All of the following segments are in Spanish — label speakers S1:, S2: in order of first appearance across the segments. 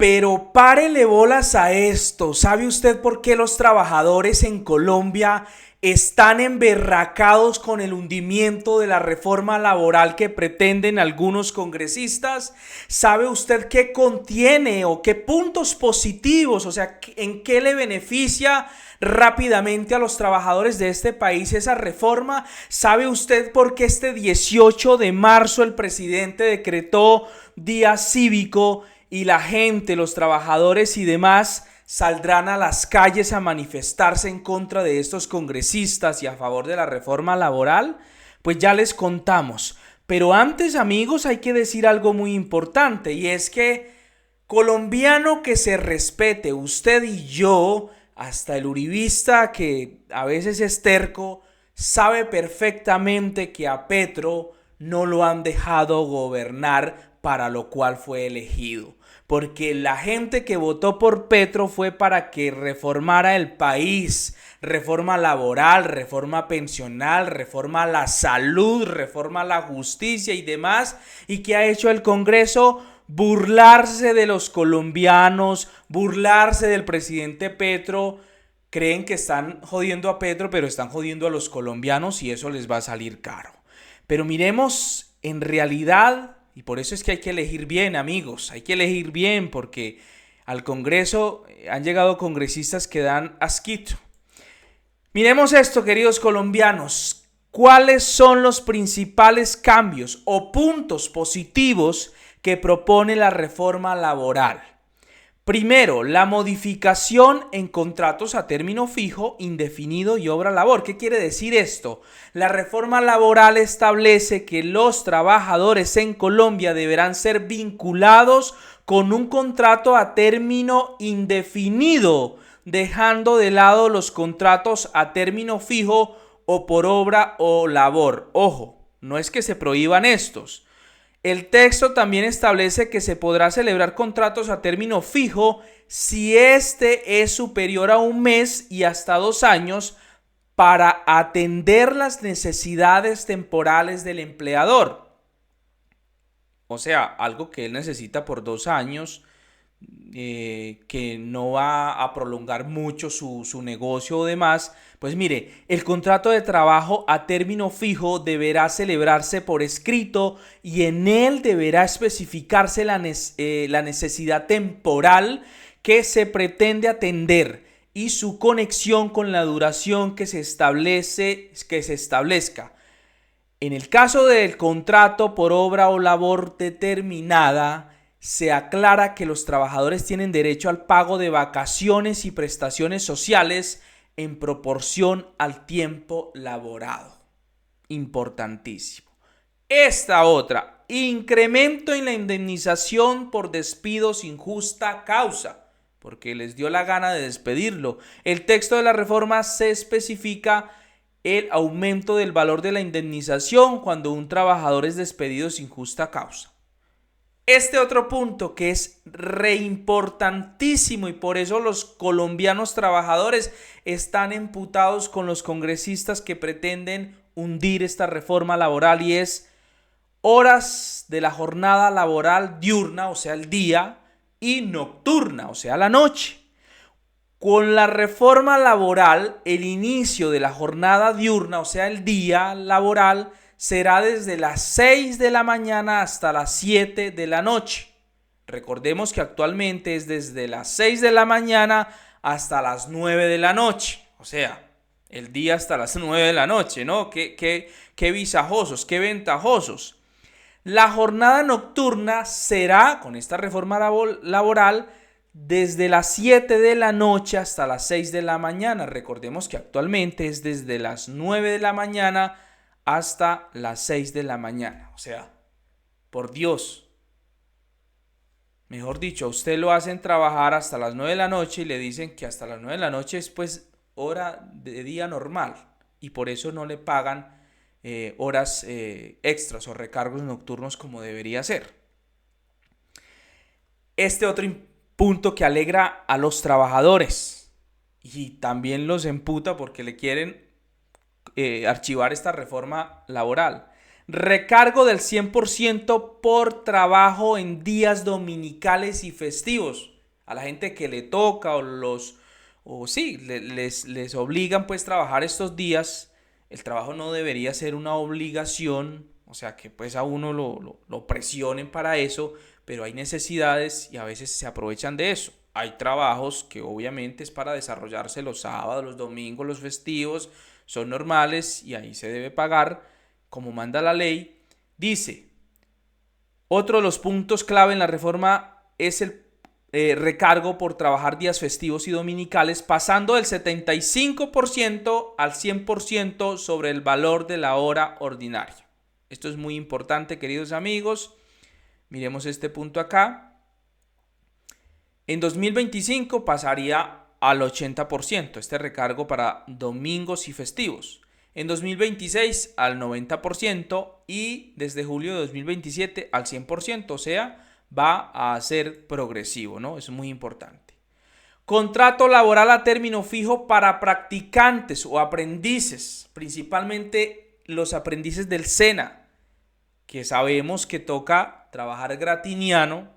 S1: Pero párele bolas a esto. ¿Sabe usted por qué los trabajadores en Colombia están emberracados con el hundimiento de la reforma laboral que pretenden algunos congresistas? ¿Sabe usted qué contiene o qué puntos positivos, o sea, en qué le beneficia rápidamente a los trabajadores de este país esa reforma? ¿Sabe usted por qué este 18 de marzo el presidente decretó día cívico y la gente, los trabajadores y demás saldrán a las calles a manifestarse en contra de estos congresistas y a favor de la reforma laboral? Pues ya les contamos. Pero antes, amigos, hay que decir algo muy importante, y es que colombiano que se respete, usted y yo, hasta el uribista que a veces es terco, sabe perfectamente que a Petro no lo han dejado gobernar para lo cual fue elegido. Porque la gente que votó por Petro fue para que reformara el país, reforma laboral, reforma pensional, reforma a la salud, reforma a la justicia y demás. ¿Y qué ha hecho el Congreso? Burlarse de los colombianos, burlarse del presidente Petro. Creen que están jodiendo a Petro, pero están jodiendo a los colombianos y eso les va a salir caro. Pero miremos en realidad. Y por eso es que hay que elegir bien, amigos, hay que elegir bien, porque al Congreso han llegado congresistas que dan asquito. Miremos esto, queridos colombianos. ¿Cuáles son los principales cambios o puntos positivos que propone la reforma laboral? Primero, la modificación en contratos a término fijo, indefinido y obra labor. ¿Qué quiere decir esto? La reforma laboral establece que los trabajadores en Colombia deberán ser vinculados con un contrato a término indefinido, dejando de lado los contratos a término fijo o por obra o labor. Ojo, no es que se prohíban estos. El texto también establece que se podrá celebrar contratos a término fijo si este es superior a un mes y hasta 2 años para atender las necesidades temporales del empleador. O sea, algo que él necesita por 2 años, que no va a prolongar mucho su negocio o demás. Pues mire, el contrato de trabajo a término fijo deberá celebrarse por escrito y en él deberá especificarse la necesidad temporal que se pretende atender y su conexión con la duración que se establezca. En el caso del contrato por obra o labor determinada, se aclara que los trabajadores tienen derecho al pago de vacaciones y prestaciones sociales en proporción al tiempo laborado. Importantísimo. Esta otra, incremento en la indemnización por despido sin justa causa, porque les dio la gana de despedirlo. El texto de la reforma se especifica el aumento del valor de la indemnización cuando un trabajador es despedido sin justa causa. Este otro punto que es re importantísimo y por eso los colombianos trabajadores están emputados con los congresistas que pretenden hundir esta reforma laboral, y es horas de la jornada laboral diurna, o sea el día, y nocturna, o sea la noche. Con la reforma laboral, el inicio de la jornada diurna, o sea el día laboral, será desde las 6 de la mañana hasta las 7 de la noche. Recordemos que actualmente es desde las 6 de la mañana hasta las 9 de la noche. O sea, el día hasta las 9 de la noche, ¿no? Qué visajosos, qué ventajosos. La jornada nocturna será, con esta reforma laboral, desde las 7 de la noche hasta las 6 de la mañana. Recordemos que actualmente es desde las 9 de la mañana hasta las 6 de la mañana. O sea, por Dios. Mejor dicho, a usted lo hacen trabajar hasta las 9 de la noche y le dicen que hasta las 9 de la noche es pues hora de día normal. Y por eso no le pagan horas extras o recargos nocturnos como debería ser. Este otro punto que alegra a los trabajadores y también los emputa porque le quieren archivar esta reforma laboral. Recargo del 100% por trabajo en días dominicales y festivos. A la gente que le toca o sí, les obligan pues trabajar estos días. El trabajo no debería ser una obligación, o sea que pues a uno lo presionen para eso, pero hay necesidades y a veces se aprovechan de eso. Hay trabajos que obviamente es para desarrollarse los sábados, los domingos, los festivos, son normales y ahí se debe pagar como manda la ley. Dice, otro de los puntos clave en la reforma es el recargo por trabajar días festivos y dominicales, pasando del 75% al 100% sobre el valor de la hora ordinaria. Esto es muy importante, queridos amigos. Miremos este punto acá. En 2025 pasaría al 80% este recargo para domingos y festivos. En 2026 al 90% y desde julio de 2027 al 100%, o sea, va a ser progresivo, ¿no? Es muy importante. Contrato laboral a término fijo para practicantes o aprendices, principalmente los aprendices del SENA, que sabemos que toca trabajar gratiniano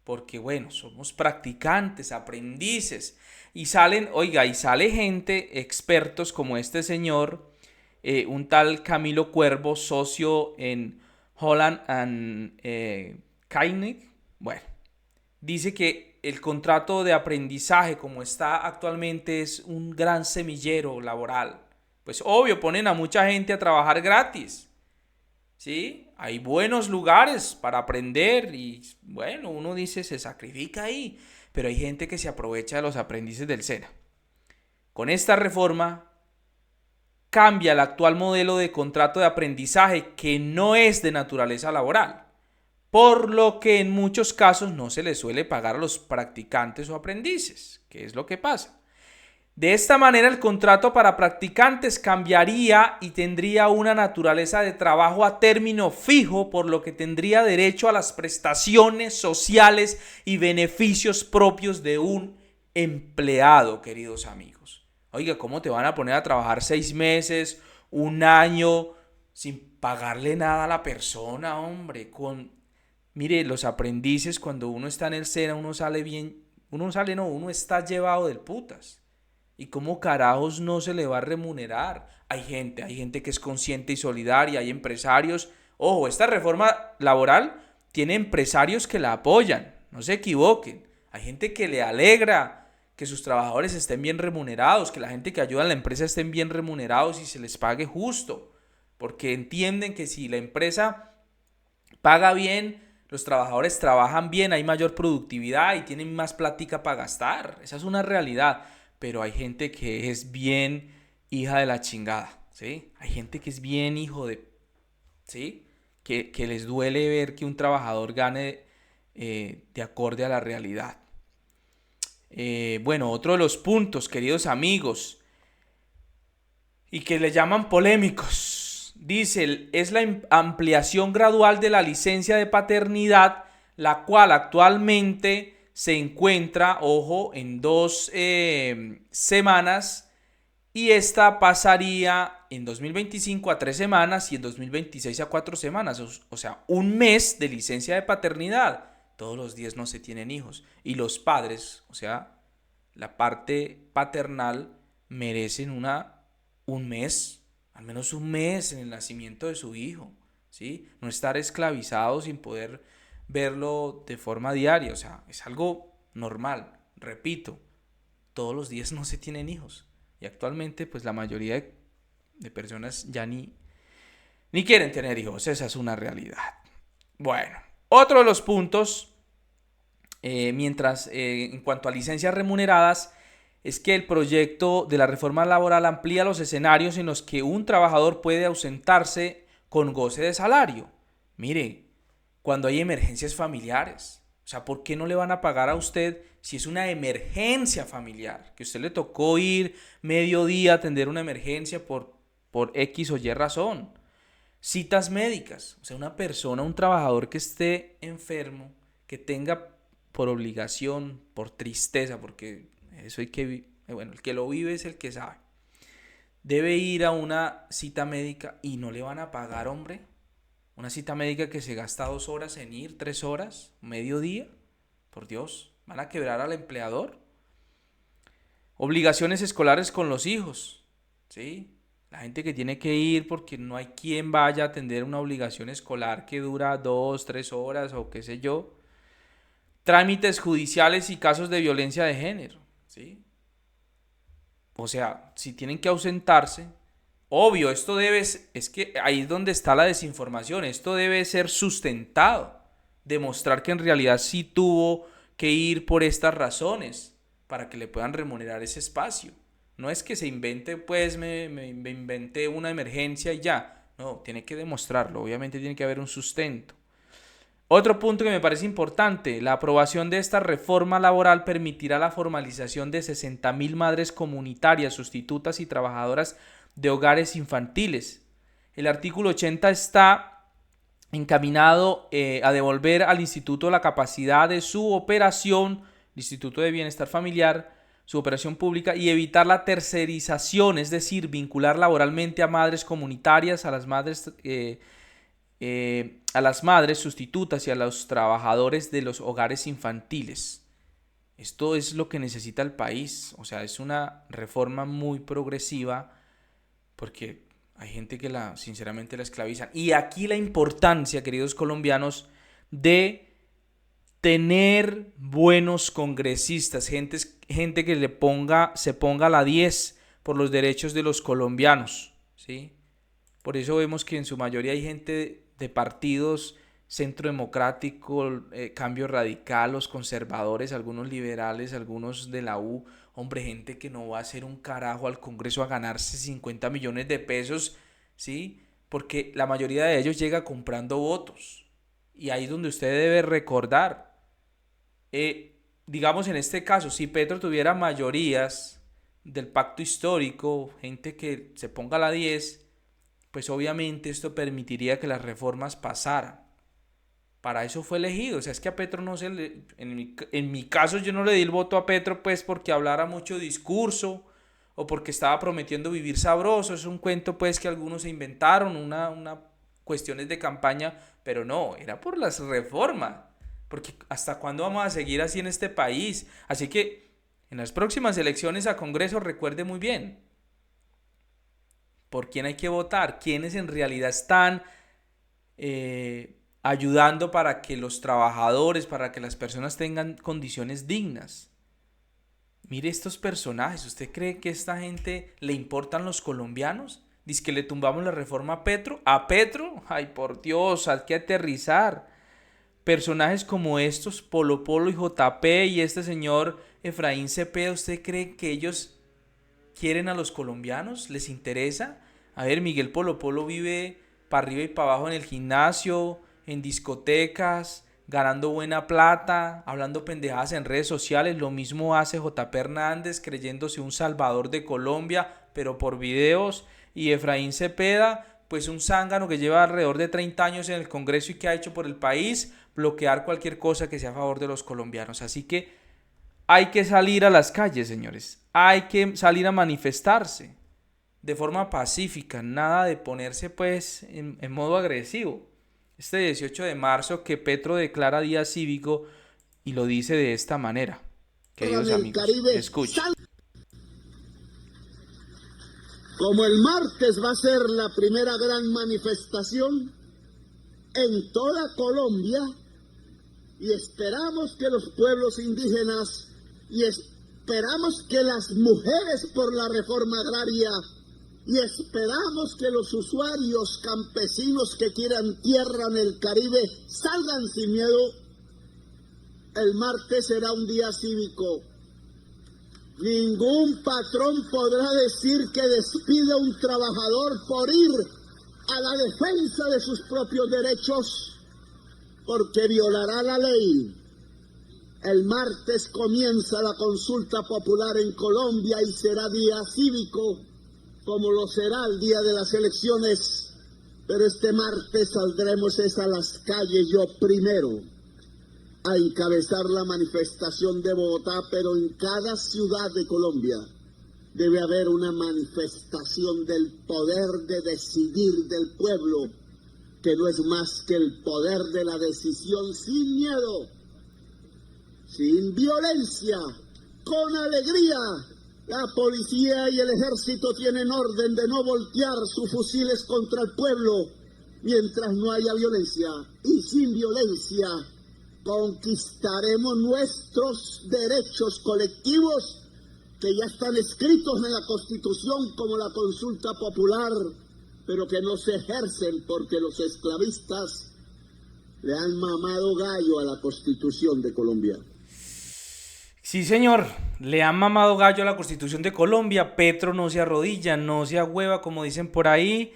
S1: porque bueno, somos practicantes, aprendices y salen, oiga, y sale gente, expertos como este señor, un tal Camilo Cuervo, socio en Holland and Koenig. Bueno, dice que el contrato de aprendizaje como está actualmente es un gran semillero laboral. Pues obvio, ponen a mucha gente a trabajar gratis. ¿Sí? Hay buenos lugares para aprender y bueno, uno dice se sacrifica ahí, pero hay gente que se aprovecha de los aprendices del SENA. Con esta reforma cambia el actual modelo de contrato de aprendizaje que no es de naturaleza laboral, por lo que en muchos casos no se les suele pagar a los practicantes o aprendices. ¿Qué es lo que pasa? De esta manera el contrato para practicantes cambiaría y tendría una naturaleza de trabajo a término fijo, por lo que tendría derecho a las prestaciones sociales y beneficios propios de un empleado, queridos amigos. Oiga, ¿cómo te van a poner a trabajar 6 meses, un año, sin pagarle nada a la persona, hombre? Mire, los aprendices, cuando uno está en el SENA, uno está llevado del putas. ¿Y cómo carajos no se le va a remunerar? Hay gente que es consciente y solidaria, hay empresarios. Ojo, esta reforma laboral tiene empresarios que la apoyan, no se equivoquen. Hay gente que le alegra que sus trabajadores estén bien remunerados, que la gente que ayuda a la empresa estén bien remunerados y se les pague justo. Porque entienden que si la empresa paga bien, los trabajadores trabajan bien, hay mayor productividad y tienen más plática para gastar. Esa es una realidad. Pero hay gente que es bien hija de la chingada, ¿sí? Hay gente que es bien hijo de, ¿sí? Que les duele ver que un trabajador gane de acorde a la realidad. Bueno, otro de los puntos, queridos amigos, y que le llaman polémicos, dice, es la ampliación gradual de la licencia de paternidad, la cual actualmente se encuentra, ojo, en 2 semanas y esta pasaría en 2025 a 3 semanas y en 2026 a 4 semanas, o sea, un mes de licencia de paternidad. Todos los días no se tienen hijos y los padres, o sea, la parte paternal merecen un mes, al menos un mes en el nacimiento de su hijo, ¿sí? No estar esclavizados sin poder verlo de forma diaria, o sea, es algo normal. Repito, todos los días no se tienen hijos y actualmente pues la mayoría de personas ya ni quieren tener hijos, esa es una realidad. Bueno, otro de los puntos, en cuanto a licencias remuneradas, es que el proyecto de la reforma laboral amplía los escenarios en los que un trabajador puede ausentarse con goce de salario. Mire, cuando hay emergencias familiares, o sea, ¿por qué no le van a pagar a usted si es una emergencia familiar? Que a usted le tocó ir mediodía a atender una emergencia por X o Y razón. Citas médicas, o sea, una persona, un trabajador que esté enfermo, que tenga por obligación, por tristeza, porque eso hay que, bueno, el que lo vive es el que sabe. Debe ir a una cita médica y no le van a pagar, hombre. Una cita médica que se gasta 2 horas en ir, 3 horas, mediodía. Por Dios, ¿van a quebrar al empleador? Obligaciones escolares con los hijos, ¿sí? La gente que tiene que ir porque no hay quien vaya a atender una obligación escolar que dura 2, 3 horas o qué sé yo. Trámites judiciales y casos de violencia de género, ¿sí? O sea, si tienen que ausentarse, obvio, es que ahí es donde está la desinformación, esto debe ser sustentado, demostrar que en realidad sí tuvo que ir por estas razones para que le puedan remunerar ese espacio. No es que se invente, pues me inventé una emergencia y ya. No, tiene que demostrarlo, obviamente tiene que haber un sustento. Otro punto que me parece importante, la aprobación de esta reforma laboral permitirá la formalización de 60.000 madres comunitarias, sustitutas y trabajadoras de hogares infantiles. El artículo 80 está encaminado a devolver al instituto la capacidad de su operación, el Instituto de Bienestar Familiar, su operación pública, y evitar la tercerización, es decir, vincular laboralmente a madres comunitarias, a las madres sustitutas y a los trabajadores de los hogares infantiles. Esto es lo que necesita el país, o sea, es una reforma muy progresiva porque hay gente que sinceramente la esclavizan. Y aquí la importancia, queridos colombianos, de tener buenos congresistas, gente que se ponga a la 10 por los derechos de los colombianos, ¿sí? Por eso vemos que en su mayoría hay gente de partidos Centro Democrático, Cambio Radical, los conservadores, algunos liberales, algunos de la U. Hombre, gente que no va a hacer un carajo al Congreso a ganarse 50 millones de pesos, ¿sí? Porque la mayoría de ellos llega comprando votos. Y ahí es donde usted debe recordar. Digamos en este caso, si Petro tuviera mayorías del pacto histórico, gente que se ponga a la 10, pues obviamente esto permitiría que las reformas pasaran. Para eso fue elegido. O sea, es que a Petro no se le... En mi caso yo no le di el voto a Petro pues porque hablara mucho discurso o porque estaba prometiendo vivir sabroso. Es un cuento pues que algunos se inventaron, una cuestiones de campaña, pero no, era por las reformas. Porque ¿hasta cuándo vamos a seguir así en este país? Así que en las próximas elecciones a Congreso recuerde muy bien por quién hay que votar, quiénes en realidad están ayudando para que los trabajadores, para que las personas tengan condiciones dignas. Mire estos personajes, ¿usted cree que a esta gente le importan los colombianos? Dice que le tumbamos la reforma a Petro. ¿A Petro? Ay, por Dios, hay que aterrizar. Personajes como estos, Polo Polo y JP y este señor Efraín Cepeda, ¿usted cree que ellos quieren a los colombianos? ¿Les interesa? A ver, Miguel Polo Polo vive para arriba y para abajo en el gimnasio, en discotecas, ganando buena plata, hablando pendejadas en redes sociales. Lo mismo hace JP Hernández, creyéndose un salvador de Colombia, pero por videos. Y Efraín Cepeda, pues un zángano que lleva alrededor de 30 años en el Congreso y que ha hecho por el país bloquear cualquier cosa que sea a favor de los colombianos. Así que hay que salir a las calles, señores. Hay que salir a manifestarse de forma pacífica, nada de ponerse pues en modo agresivo. Este 18 de marzo que Petro declara día cívico y lo dice de esta manera. Queridos amigos, escuchen.
S2: Como el martes va a ser la primera gran manifestación en toda Colombia, y esperamos que los pueblos indígenas y esperamos que las mujeres por la reforma agraria y esperamos que los usuarios campesinos que quieran tierra en el Caribe salgan sin miedo. El martes será un día cívico. Ningún patrón podrá decir que despide a un trabajador por ir a la defensa de sus propios derechos, porque violará la ley. El martes comienza la consulta popular en Colombia y será día cívico, como lo será el día de las elecciones, pero este martes saldremos a las calles, yo primero, a encabezar la manifestación de Bogotá, pero en cada ciudad de Colombia debe haber una manifestación del poder de decidir del pueblo, que no es más que el poder de la decisión sin miedo, sin violencia, con alegría. La policía y el ejército tienen orden de no voltear sus fusiles contra el pueblo mientras no haya violencia. Y sin violencia conquistaremos nuestros derechos colectivos que ya están escritos en la Constitución como la consulta popular, pero que no se ejercen porque los esclavistas le han mamado gallo a la Constitución de Colombia.
S1: Sí, señor, le han mamado gallo a la Constitución de Colombia. Petro no se arrodilla, no se agüeva, como dicen por ahí.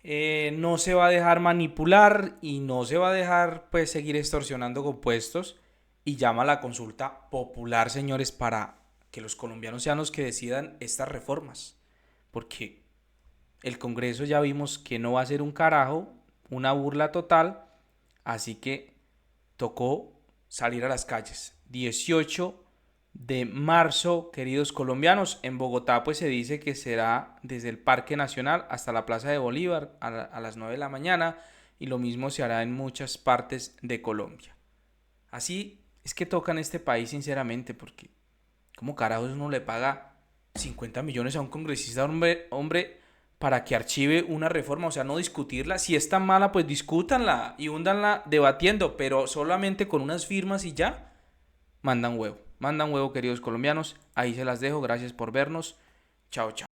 S1: No se va a dejar manipular y no se va a dejar pues seguir extorsionando con puestos, y llama a la consulta popular, señores, para que los colombianos sean los que decidan estas reformas, porque el Congreso ya vimos que no va a ser un carajo, una burla total, así que tocó salir a las calles. 18 de marzo, queridos colombianos, en Bogotá pues se dice que será desde el Parque Nacional hasta la Plaza de Bolívar a las 9 de la mañana, y lo mismo se hará en muchas partes de Colombia. Así es que toca en este país, sinceramente, porque ¿cómo carajos uno le paga 50 millones a un congresista, hombre, para que archive una reforma? O sea, no discutirla. Si es tan mala, pues discútanla y húndanla debatiendo, pero solamente con unas firmas y ya. Mandan huevo, queridos colombianos. Ahí se las dejo. Gracias por vernos. Chao, chao.